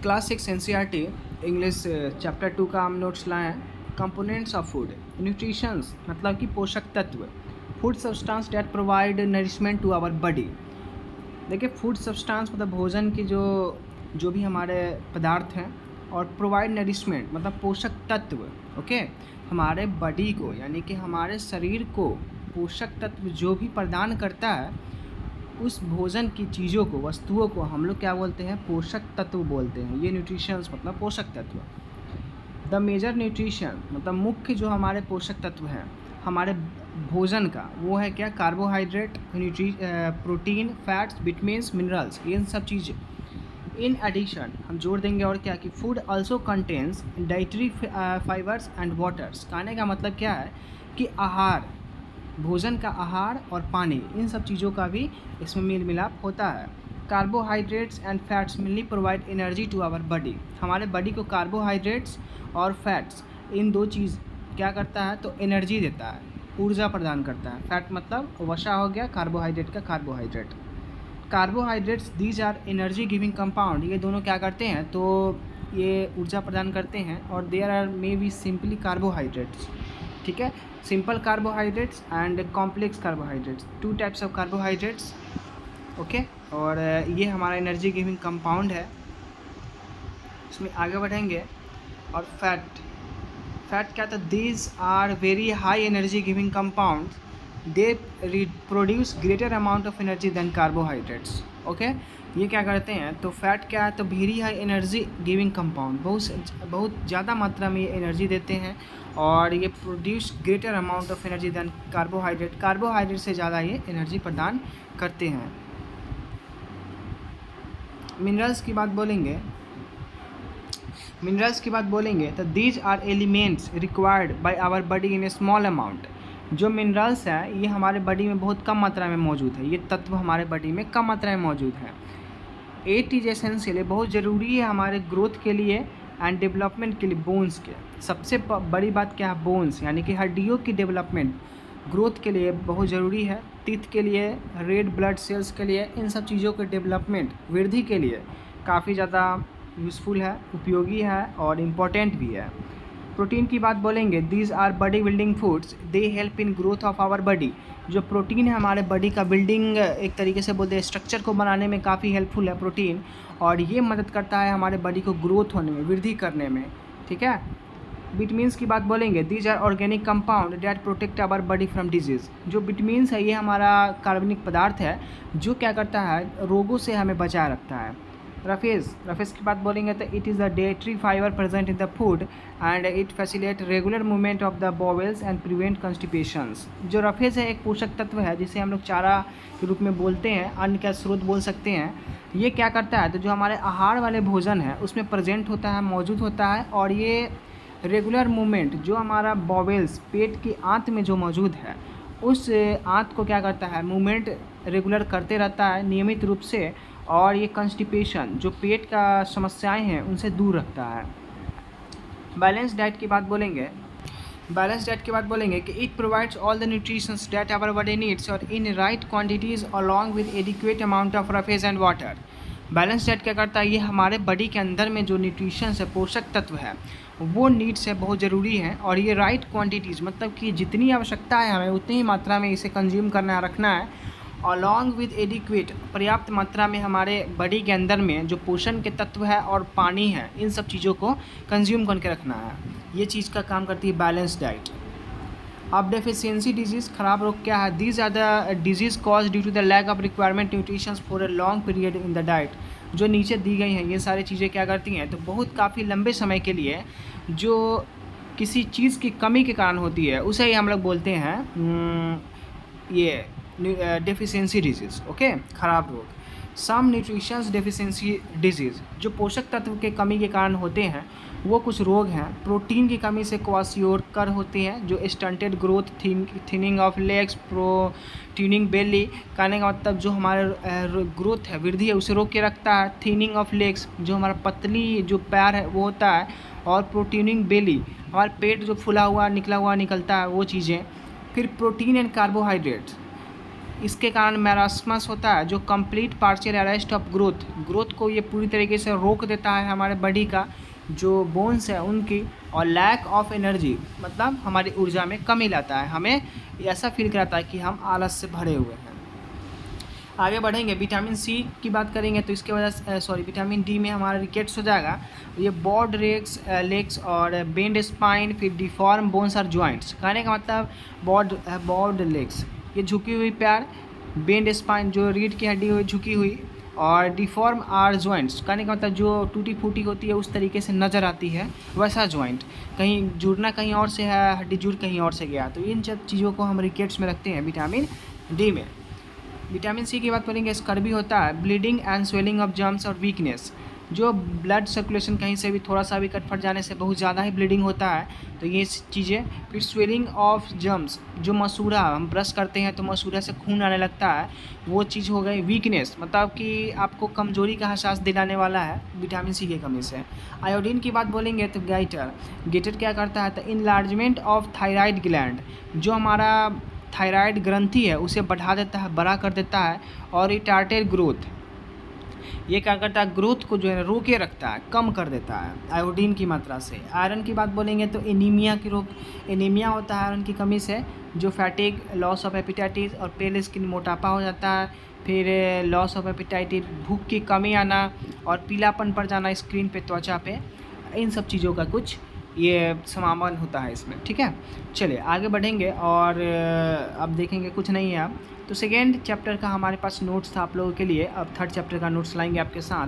Class 6 NCERT English chapter 2 का हम notes लाए हैं। कंपोनेंट्स ऑफ फूड, न्यूट्रिशंस मतलब कि पोषक तत्व, food substance that provide nourishment to our body. देखिए, फूड सब्सटेंस मतलब भोजन की जो भी हमारे पदार्थ हैं, और प्रोवाइड नरिशमेंट मतलब पोषक तत्व, ओके, हमारे बॉडी को यानी कि हमारे शरीर को पोषक तत्व जो भी प्रदान करता है, उस भोजन की चीज़ों को, वस्तुओं को हम लोग क्या बोलते हैं? पोषक तत्व बोलते हैं। ये न्यूट्रिशंस मतलब पोषक तत्व। द मेजर न्यूट्रिशन मतलब मुख्य जो हमारे पोषक तत्व हैं हमारे भोजन का, वो है क्या? Carbohydrate, protein, fats, vitamins, minerals, ये सब चीज़ें। इन एडिशन हम जोड़ देंगे और क्या कि food also contains dietary fibres and waters. कहने का मतलब क्या है कि आहार, भोजन का आहार और पानी, इन सब चीज़ों का भी इसमें मेल मिलाप होता है। Carbohydrates and fats mainly provide energy to our body. हमारे बॉडी को कार्बोहाइड्रेट्स और फैट्स, इन दो चीज़ क्या करता है? तो एनर्जी देता है, ऊर्जा प्रदान करता है। फैट मतलब वसा हो गया, कार्बोहाइड्रेट का carbohydrate. Carbohydrates these are energy giving compound. ये दोनों क्या करते हैं? तो ये ऊर्जा प्रदान करते हैं। और there are may be simply carbohydrates, ठीक है, simple carbohydrates and complex carbohydrates, 2 types of carbohydrates, okay. और ये हमारा एनर्जी गिविंग कंपाउंड है। इसमें आगे बढ़ेंगे। और फैट क्या था? These are very high energy giving compounds, they produce greater amount of energy than carbohydrates, okay. ये क्या करते हैं? तो फैट क्या है? तो very high energy giving compound, बहुत ज़्यादा मात्रा में ये एनर्जी देते हैं, और ये produce greater amount of energy than carbohydrate से ज़्यादा ये एनर्जी प्रदान करते हैं। मिनरल्स की बात बोलेंगे तो these are elements required by our body in a small amount. जो मिनरल्स हैं ये हमारे बॉडी में बहुत कम मात्रा में मौजूद है। ये तत्व हमारे बॉडी में कम मात्रा में मौजूद है। इट इज एसेंशियल, बहुत ज़रूरी है हमारे ग्रोथ के लिए एंड डेवलपमेंट के लिए। बोन्स के सबसे बड़ी बात क्या है? बोन्स यानी कि हड्डियों की डेवलपमेंट, ग्रोथ के लिए बहुत ज़रूरी है। टीथ के लिए, रेड ब्लड सेल्स के लिए, इन सब चीज़ों के डेवलपमेंट, वृद्धि के लिए काफ़ी ज़्यादा यूज़फुल है, उपयोगी है और इम्पॉर्टेंट भी है। प्रोटीन की बात बोलेंगे, these are body building foods, they help in growth of our body. जो प्रोटीन है हमारे बॉडी का बिल्डिंग, एक तरीके से बोलते हैं स्ट्रक्चर को बनाने में काफ़ी हेल्पफुल है प्रोटीन, और ये मदद करता है हमारे बॉडी को ग्रोथ होने में, वृद्धि करने में, ठीक है। विटामिन्स की बात बोलेंगे, these are organic compound that protect our body from disease. जो विटामिन्स है ये हमारा कार्बनिक पदार्थ है जो क्या करता है? रोगों से हमें बचाए रखता है। रफेज की बात बोलेंगे तो it is the dietary fibre present in the food and it facilitate regular movement of the bowels and prevent constipations. जो रफेज है एक पोषक तत्व है जिसे हम लोग चारा के रूप में बोलते हैं, अन्न का स्रोत बोल सकते हैं। ये क्या करता है? तो जो हमारे आहार वाले भोजन है उसमें प्रेजेंट होता है, मौजूद होता है, और ये रेगुलर मूवमेंट, जो हमारा बॉवेल्स, पेट की आंत में जो मौजूद है, उस आंत को क्या करता है? मूवमेंट रेगुलर करते रहता है नियमित रूप से, और ये कंस्टिपेशन, जो पेट का समस्याएं हैं, उनसे दूर रखता है। बैलेंस डाइट की बात बोलेंगे कि it provides all the nutritions that our body needs और in right quantities along with adequate amount of roughage and water. Balance diet क्या करता है? ये हमारे बॉडी के अंदर में जो न्यूट्रिशंस है, पोषक तत्व है, वो नीड्स है, बहुत ज़रूरी है, और ये राइट क्वांटिटीज़ मतलब कि जितनी आवश्यकता है हमें उतनी ही मात्रा में इसे कंज्यूम करना, रखना है। अलॉन्ग विद एडिक्वेट, पर्याप्त मात्रा में हमारे बॉडी के अंदर में जो पोषण के तत्व है और पानी है, इन सब चीज़ों को कंज्यूम करके रखना है। ये चीज़ का काम करती है बैलेंस डाइट। अब डेफिशिएंसी डिजीज़, खराब रोग क्या है? These are the disease cause due to the lack of requirement nutritions for a long period in the diet. जो नीचे दी गई हैं ये सारी चीज़ें क्या करती हैं? तो बहुत काफ़ी लंबे समय के लिए जो किसी चीज़ की कमी के कारण होती है, उसे ही हम लोग बोलते हैं ये डेफिशिएंसी डिजीज़, ओके, खराब रोग। सम न्यूट्रिशंस डेफिशिएंसी डिजीज़, जो पोषक तत्व के कमी के कारण होते हैं, वो कुछ रोग हैं। प्रोटीन की कमी से क्वाशियोकर होते हैं, जो stunted growth, thinning of legs, protruding belly. कहने का मतलब जो हमारे ग्रोथ है, वृद्धि है, उसे रोक के रखता है। थिनिंग ऑफ लेग्स, जो हमारा पतली जो पैर है वो होता है, और प्रोटीनिंग बेली, हमारा पेट जो फुला हुआ निकलता है, वो चीज़ें। फिर प्रोटीन एंड कार्बोहाइड्रेट्स, इसके कारण मैरास्मस होता है जो complete partial arrest of growth को ये पूरी तरीके से रोक देता है हमारे बॉडी का जो बोन्स है उनकी, और लैक ऑफ एनर्जी मतलब हमारी ऊर्जा में कमी लाता है, हमें ऐसा फील कराता है कि हम आलस से भरे हुए हैं। आगे बढ़ेंगे, विटामिन सी की बात करेंगे तो इसके वजह से विटामिन डी में हमारा रिकेट्स हो जाएगा। ये बॉड लेग्स और बेंड स्पाइन, फिर डिफॉर्म बोन्स और जॉइंट्स। कहने का मतलब बॉड लेग्स ये झुकी हुई पैर, बेंड स्पाइन जो रीढ़ की हड्डी हुई झुकी हुई, और डिफॉर्म आर जॉइंट्स कहने का मतलब जो टूटी फूटी होती है उस तरीके से नज़र आती है वैसा जॉइंट, कहीं जुड़ना कहीं और से है, हड्डी जुड़ कहीं और से गया, तो इन सब चीज़ों को हम रिकेट्स में रखते हैं विटामिन डी में। विटामिन सी की बात करेंगे, स्कर्वी होता है, bleeding and swelling of germs और वीकनेस, जो ब्लड सर्कुलेशन कहीं से भी थोड़ा सा भी कट फट जाने से बहुत ज़्यादा ही ब्लीडिंग होता है, तो ये चीज़ें। फिर स्वेलिंग ऑफ जम्स, जो मसूड़ा हम ब्रश करते हैं तो मसूड़ा से खून आने लगता है, वो चीज़ हो गई। वीकनेस मतलब कि आपको कमजोरी का एहसास दिलाने वाला है विटामिन सी की कमी से। आयोडीन की बात बोलेंगे तो गेटर क्या करता है, तो इनलार्जमेंट ऑफ थायराइड ग्लैंड, जो हमारा थायराइड ग्रंथि है उसे बढ़ा देता है, बड़ा कर देता है, और रिटार्टेड ग्रोथ, ये क्या करता है, ग्रोथ को जो है रोके रखता है, कम कर देता है आयोडीन की मात्रा से। आयरन की बात बोलेंगे तो एनीमिया होता है आयरन की कमी से, जो फैटिक, लॉस ऑफ एपिटाइटिस और पेल स्किन, मोटापा हो जाता है, फिर लॉस ऑफ एपिटाइटिस, भूख की कमी आना और पीलापन पड़ जाना स्क्रीन पे, त्वचा पे, इन सब चीज़ों का कुछ ये समावन होता है इसमें। ठीक है, चलिए आगे बढ़ेंगे और अब देखेंगे कुछ नहीं है अब। तो सेकेंड चैप्टर का हमारे पास नोट्स था आप लोगों के लिए, अब थर्ड चैप्टर का नोट्स लाएंगे आपके साथ।